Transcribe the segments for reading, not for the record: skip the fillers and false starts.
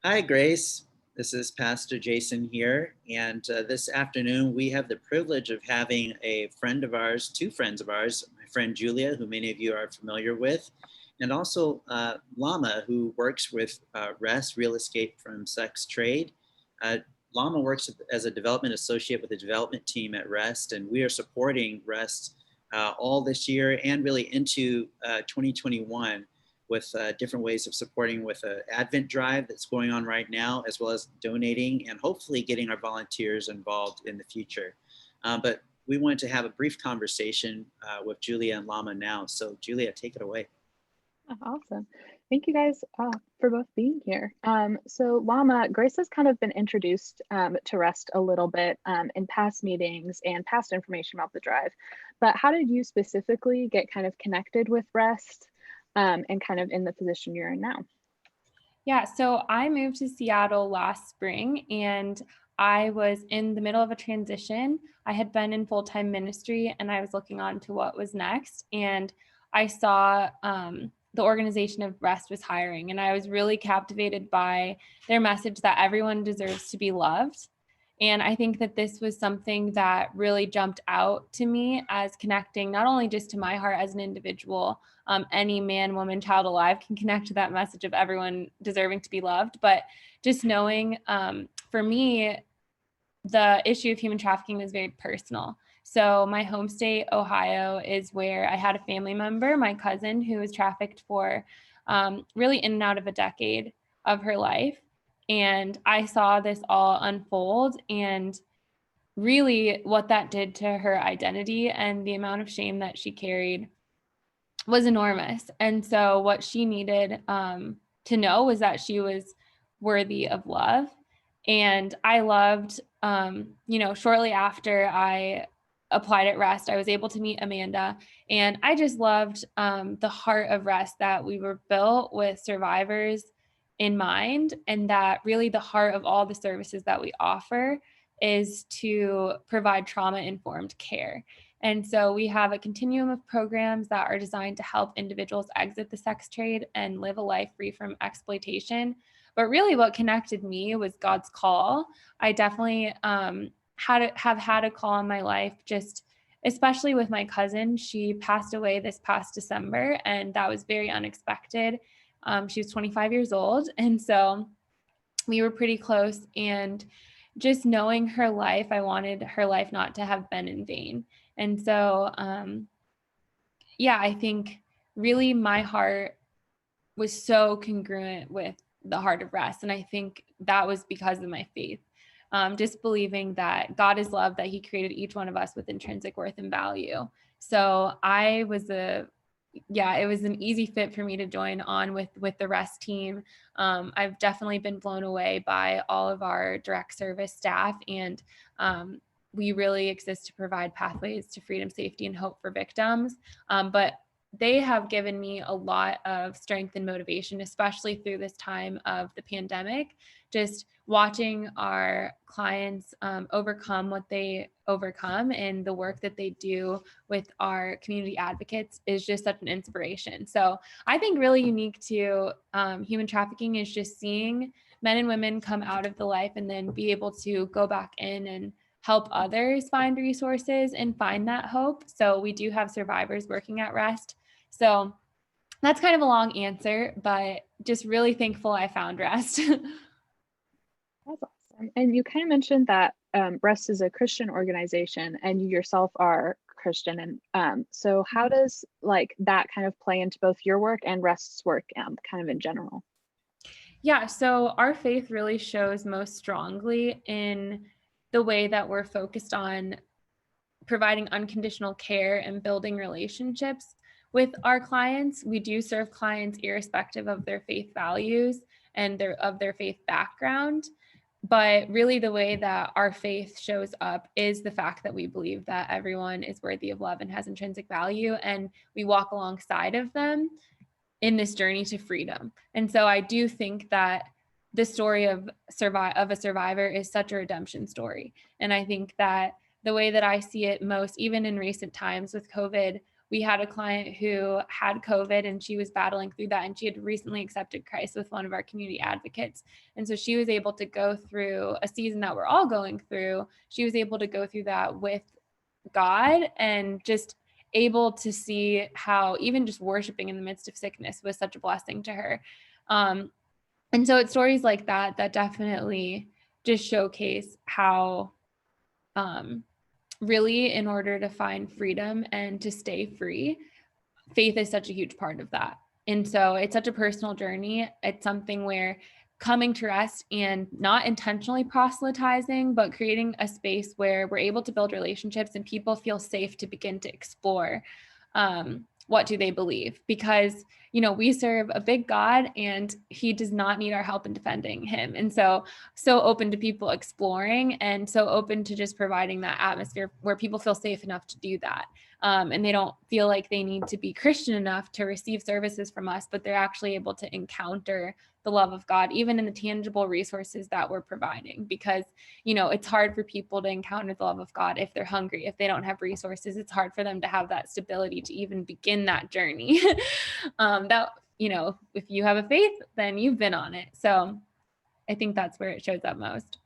Hi, Grace. This is Pastor Jason here. And this afternoon, we have the privilege of having a friend of ours, two friends of ours, my friend Julia, who many of you are familiar with, and also Lamma, who works with REST, Real Escape from Sex Trade. Uh, Lamma works as a development associate with the development team at REST, and we are supporting REST all this year and really into 2021 with different ways of supporting with an Advent drive that's going on right now, as well as donating and hopefully getting our volunteers involved in the future. But we wanted to have a brief conversation with Julia and Lamma now. So Julia, take it away. Oh, awesome. Thank you guys for both being here. So Llama, Grace has kind of been introduced to REST a little bit in past meetings and past information about the drive. But how did you specifically get kind of connected with REST and kind of in the position you're in now? Yeah, so I moved to Seattle last spring and I was in the middle of a transition. I had been in full-time ministry and I was looking on to what was next. And I saw the organization of Rest was hiring, and I was really captivated by their message that everyone deserves to be loved. And I think that this was something that really jumped out to me as connecting not only just to my heart as an individual, any man, woman, child alive can connect to that message of everyone deserving to be loved, but just knowing for me, the issue of human trafficking was very personal. So my home state, Ohio, is where I had a family member, my cousin, who was trafficked for really in and out of a decade of her life. And I saw this all unfold, and really what that did to her identity and the amount of shame that she carried was enormous. And so what she needed to know was that she was worthy of love. And I loved, shortly after I applied at REST, I was able to meet Amanda. And I just loved the heart of REST, that we were built with survivors in mind, and that really the heart of all the services that we offer is to provide trauma-informed care. And so we have a continuum of programs that are designed to help individuals exit the sex trade and live a life free from exploitation. But really what connected me was God's call. I definitely have had a call in my life, just especially with my cousin. She passed away this past December, and that was very unexpected. She was 25 years old. And so we were pretty close, and just knowing her life, I wanted her life not to have been in vain. And so, I think really my heart was so congruent with the heart of REST. And I think that was because of my faith. Just believing that God is love, that he created each one of us with intrinsic worth and value. So it was an easy fit for me to join on with the REST team. I've definitely been blown away by all of our direct service staff, and we really exist to provide pathways to freedom, safety, and hope for victims. But they have given me a lot of strength and motivation, especially through this time of the pandemic. Just watching our clients overcome what they overcome, and the work that they do with our community advocates is just such an inspiration. So I think really unique to human trafficking is just seeing men and women come out of the life and then be able to go back in and help others find resources and find that hope. So we do have survivors working at REST. So that's kind of a long answer, but just really thankful I found REST. That's awesome. And you kind of mentioned that REST is a Christian organization and you yourself are Christian. And so how does like that kind of play into both your work and REST's work kind of in general? Yeah, so our faith really shows most strongly in the way that we're focused on providing unconditional care and building relationships with our clients. We do serve clients irrespective of their faith values and their faith background. But really the way that our faith shows up is the fact that we believe that everyone is worthy of love and has intrinsic value, and we walk alongside of them in this journey to freedom. And so I do think that the story of a survivor is such a redemption story. And I think that the way that I see it most, even in recent times with COVID, we had a client who had COVID and she was battling through that, and she had recently accepted Christ with one of our community advocates. And so she was able to go through a season that we're all going through. She was able to go through that with God, and just able to see how even just worshiping in the midst of sickness was such a blessing to her. And so it's stories like that that definitely just showcase how really, in order to find freedom and to stay free, faith is such a huge part of that. And so it's such a personal journey. It's something where coming to rest and not intentionally proselytizing, but creating a space where we're able to build relationships and people feel safe to begin to explore what do they believe, because we serve a big God and he does not need our help in defending him. And so open to people exploring, and so open to just providing that atmosphere where people feel safe enough to do that. And they don't feel like they need to be Christian enough to receive services from us, but they're actually able to encounter the love of God, even in the tangible resources that we're providing, because, it's hard for people to encounter the love of God if they're hungry. If they don't have resources, it's hard for them to have that stability to even begin that journey. If you have a faith, then you've been on it. So I think that's where it shows up most.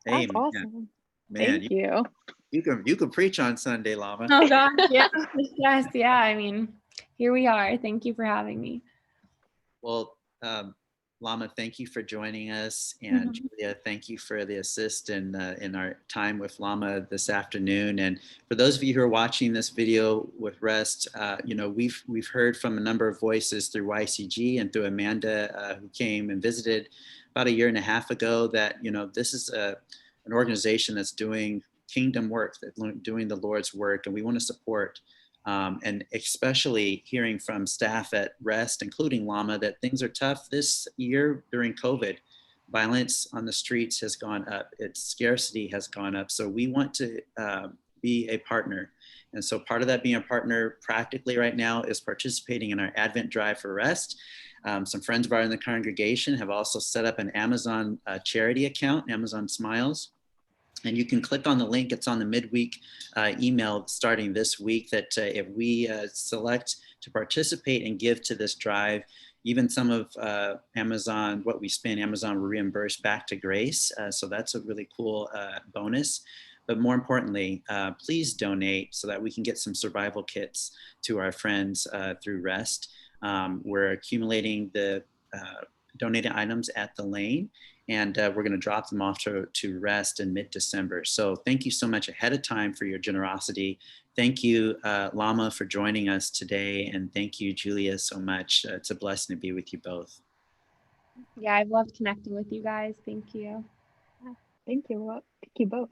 That's awesome. Man, Thank you. You can preach on Sunday, Lamma. Oh God, yeah. Yes, yeah. I mean, here we are. Thank you for having me. Well, Lamma, thank you for joining us, and Julia, thank you for the assist in our time with Lamma this afternoon. And for those of you who are watching this video with Rest, we've heard from a number of voices through YCG and through Amanda, who came and visited about 1.5 years ago, that this is an organization that's doing kingdom work, that's doing the Lord's work, and we want to support. And especially hearing from staff at Rest, including Lamma, that things are tough this year during COVID. Violence on the streets has gone up. Its scarcity has gone up. So we want to be a partner. And so part of that being a partner practically right now is participating in our Advent Drive for Rest. Some friends of ours in the congregation have also set up an Amazon charity account, Amazon Smiles. And you can click on the link. It's on the midweek email starting this week, that if we select to participate and give to this drive, even some of Amazon, what we spend, Amazon will reimburse back to Grace. So that's a really cool bonus. But more importantly, please donate so that we can get some survival kits to our friends through Rest. We're accumulating the donated items at the lane, and we're going to drop them off to Rest in mid-December. So thank you so much ahead of time for your generosity. Thank you, Lamma, for joining us today. And thank you, Julia, so much. It's a blessing to be with you both. Yeah, I've loved connecting with you guys. Thank you. Thank you. Thank you both.